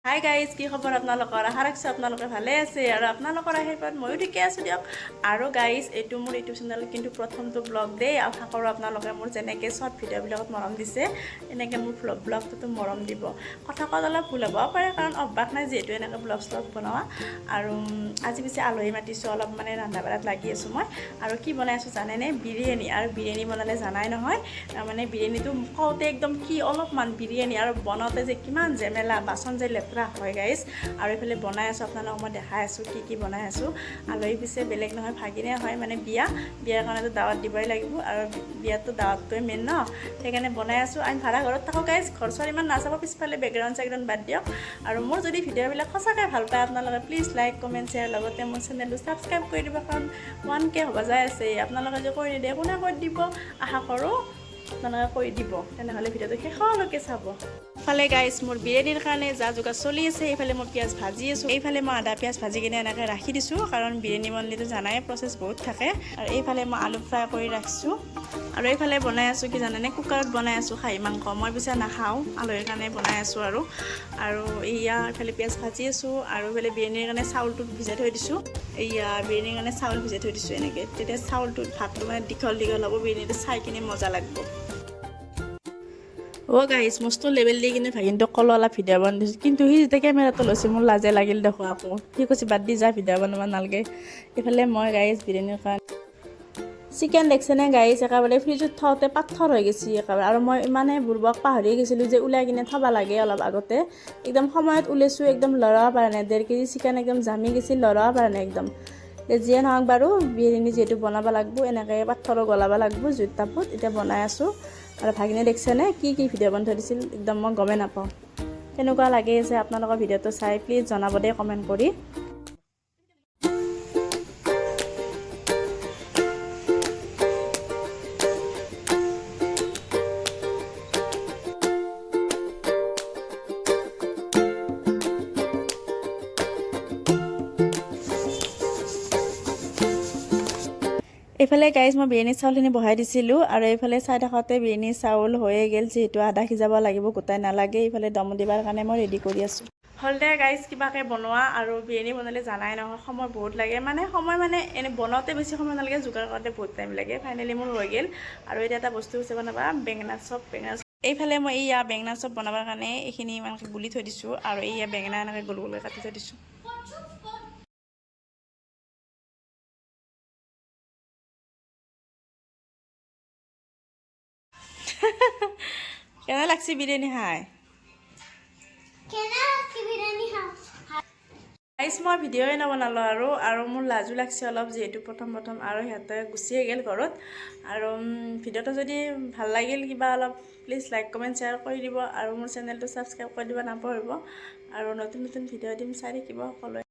Hi guys, কি খবৰ আপোনালোকৰ? আশা ৰাখিছোঁ আপোনালোকে ভালে আছে আৰু আপোনালোকৰ আশীৰ্বাদ ময়ো ঠিকে আছোঁ দিয়ক। আৰু গাইজ, এইটো মোৰ ইউটিউব চেনেল কিন্তু প্ৰথমটো ব্লগ দেই। আশা কৰোঁ আপোনালোকে মোৰ যেনেকৈ শ্বৰ্ট ভিডিঅ'বিলাকত মৰম দিছে এনেকৈ মোৰ ব্লগটোতো মৰম দিব। কথা কোৱাত অলপ ভুল হ'ব পাৰে, কাৰণ অভ্যাস নাই যিহেতু এনেকৈ ব্লগ ষ্টগ বনোৱা। আৰু আজি পিছে আলহী মাতিছোঁ, অলপ মানে ৰন্ধা বঢ়াত লাগি আছোঁ মই। আৰু কি বনাই আছোঁ জানেনে? বিৰিয়ানী। আৰু বিৰিয়ানী বনালে জানাই নহয়, মানে বিৰিয়ানীটো কওঁতে একদম কি অলপমান বিৰিয়ানী, আৰু বনাওঁতে যে কিমান জেমেলা, বাচন যে লেতেৰা হয় গাইজ। আৰু এইফালে বনাই আছোঁ, আপোনালোকক মই দেখাই আছোঁ কি বনাই আছোঁ। আলহী পিছে বেলেগ নহয়, ভাগিনে হয়, মানে বিয়াৰ কাৰণেতো দাৱাত দিবই লাগিব, আৰু বিয়াততো দাৱাতটোৱে মেইন ন। সেইকাৰণে বনাই আছোঁ। আমি ভাড়া ঘৰত থাকোঁ গাইজ, ঘৰ চৰ ইমান নাচাব, পিছফালে বেকগ্ৰাউণ্ড চেকগ্ৰাউণ্ড বাদ দিয়ক। আৰু মোৰ যদি ভিডিঅ'বিলাক সঁচাকৈ ভাল পায় আপোনালোকে, প্লিজ লাইক কমেণ্ট শ্বেয়াৰ, লগতে মোৰ চেনেলটো ছাবস্ক্ৰাইব কৰি দিব, কাৰণ 1K হ'ব যাই আছে। আপোনালোকে যে কৰি নিদিয়ে, কোনে কৰি দিব? আশা কৰোঁ আপোনালোকে কৰি দিব। তেনেহ'লে ভিডিঅ'টো শেষলৈকে চাব। ইফালে গাইজ, মোৰ বিৰিয়ানীৰ কাৰণে যা যোগাৰ চলি আছে। এইফালে মই পিঁয়াজ ভাজি আছোঁ, এইফালে মই আদা পিঁয়াজ ভাজি কিনে এনেকৈ ৰাখি দিছোঁ, কাৰণ বিৰিয়ানী বনালেতো জানাই প্ৰচেছ বহুত থাকে। আৰু এইফালে মই আলু ফ্ৰাই কৰি ৰাখিছোঁ। আৰু এইফালে বনাই আছোঁ কি জানেনে? কুকাৰত বনাই আছোঁ খাহী মাংস। মই পিছে নাখাওঁ, আলহীৰ কাৰণে বনাই আছোঁ। আৰু এইয়া এইফালে পিঁয়াজ ভাজি আছোঁ, আৰু এইফালে বিৰিয়ানীৰ কাৰণে চাউলটো ভিজাই থৈ দিছোঁ। এইয়া বিৰিয়ানীৰ কাৰণে চাউল ভিজাই থৈ দিছোঁ এনেকৈ, তেতিয়া চাউলটোত ভাতটো মানে দীঘল দীঘল হ'ব, বিৰিয়ানীটো চাই কিনে মজা লাগিব। গাইজ, মস্ত লেবেল দি কিনে ভাগিনটোক ক'লো অলপ ভিডিঅ' বনাই দিছোঁ, কিন্তু সি যেতিয়া কেমেৰাটো লৈছে মোৰ লাজে লাগিল দেখোন। আকৌ সি কৈছে বাদ দি যা, ভিডিঅ' বনাব নালাগে। এইফালে মই গাইজ বিৰিয়ানীৰ কাৰণে চিকেন দেখছেনে গাইজ, একেবাৰে ফ্ৰিজত থওঁতে পাথৰ হৈ গৈছে একেবাৰে। আৰু মই ইমানে বুৰ্বক পাহৰি গৈছিলোঁ যে ওলাই কিনে থ'ব লাগে অলপ আগতে। একদম সময়ত ওলাইছোঁ, একদম লৰাব পৰা নাই। 1.5 কেজি চিকেন একদম জামি গৈছে, লৰাব পৰা নাই একদম। যিয়ে নহওক বাৰু, বিৰিয়ানী যিহেতু বনাব লাগিব, এনেকৈ পাথৰো গলাব লাগিব জুইৰ তাপত। এতিয়া বনাই আছোঁ। আৰু ভাগিনে দেখিছেনে কি ভিডিঅ' বনাই থৈ দিছিল, একদম মই গমেই নাপাওঁ। কেনেকুৱা লাগি আছে আপোনালোকৰ ভিডিঅ'টো চাই, প্লিজ জনাব দেই কমেণ্ট কৰি। এইফালে গাইজ, মই বিৰিয়ানীৰ চাউলখিনি বহাই দিছিলোঁ, আৰু এইফালে চাই থাকোঁতে বিৰিয়ানীৰ চাউল হৈয়ে গ'ল, যিহেতু আধা সিজাব লাগিব, গোটাই নালাগে। এইফালে দম দিবৰ কাৰণে মই ৰেডি কৰি আছোঁ। হলদে গাইজ, কিবাকৈ বনোৱা। আৰু বিৰিয়ানী বনালে জানাই নহয়, সময় বহুত লাগে। সময় এনে বনাওঁতে বেছি সময় নালাগে, যোগাৰ কৰোঁতে বহুত টাইম লাগে। ফাইনেলি মোৰ হৈ গ'ল। আৰু এতিয়া এটা বস্তু হৈছে বনাবা, বেঙেনা চপ। এইফালে মই এইয়া বেঙেনা চপ বনাবৰ কাৰণে এইখিনি ইমানকৈ গুলি থৈ দিছোঁ, আৰু এইয়া বেঙেনা এনেকৈ গোল গোলকৈ কাটি থৈ দিছোঁ। কেনে লাগছে বিৰিয়ানী খাই? গাইজ, মই ভিডিঅ'ই নবনালোঁ, আৰু মোৰ লাজো লাগছে অলপ, যিহেতু প্ৰথম। আৰু সিহঁতে গুচিয়ে গ'ল ঘৰত। আৰু ভিডিঅ'টো যদি ভাল লাগিল কিবা অলপ, প্লিজ লাইক কমেণ্ট শ্বেয়াৰ কৰি দিব, আৰু মোৰ চেনেলটো ছাবস্ক্ৰাইব কৰি দিব নাপাহৰিব। আৰু নতুন ভিডিঅ' দিম, চাই থাকিব সকলোৱে।